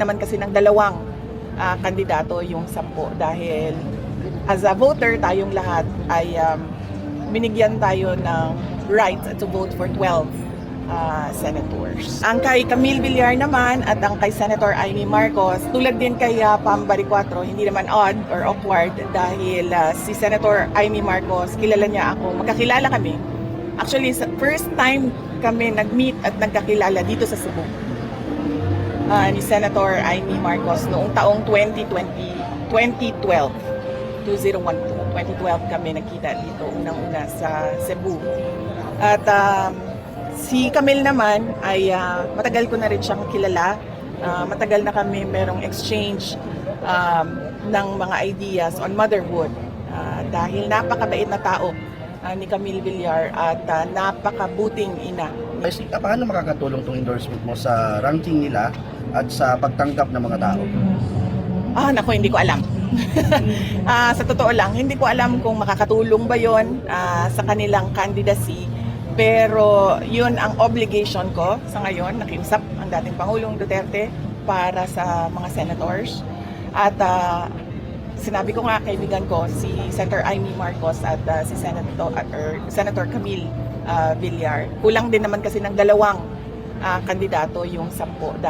naman kasi ng dalawang kandidato yung 10 dahil as a voter tayong lahat ay binigyan tayo ng rights to vote for 12 senators. Ang kay Camille Villar naman at ang kay Senator Amy Marcos, tulad din kay Pam Baricuatro, hindi naman odd or awkward dahil si Senator Amy Marcos, kilala niya ako, magkakilala kami. Actually, first time kami nag-meet at nagkakilala dito sa Cebu. Ni Senator Amy Marcos noong taong 2012 kami nakita dito unang-una sa Cebu. At si Camille naman ay matagal ko na rin siyang kilala. Matagal na kami merong exchange ng mga ideas on motherhood. Dahil napakabait na tao ni Camille Villar at napakabuting ina. Paano makakatulong tong endorsement mo sa ranking nila at sa pagtanggap ng mga tao? Naku, hindi ko alam. Sa totoo lang, hindi ko alam kung makakatulong ba yon sa kanilang candidacy. Pero yun ang obligation ko sa ngayon, nakiusap ang dating Pangulong Duterte para sa mga senators. At sinabi ko nga kaibigan ko, si Senator Amy Marcos at si Senator Camille Villar. Kulang din naman kasi ng dalawang kandidato yung 10.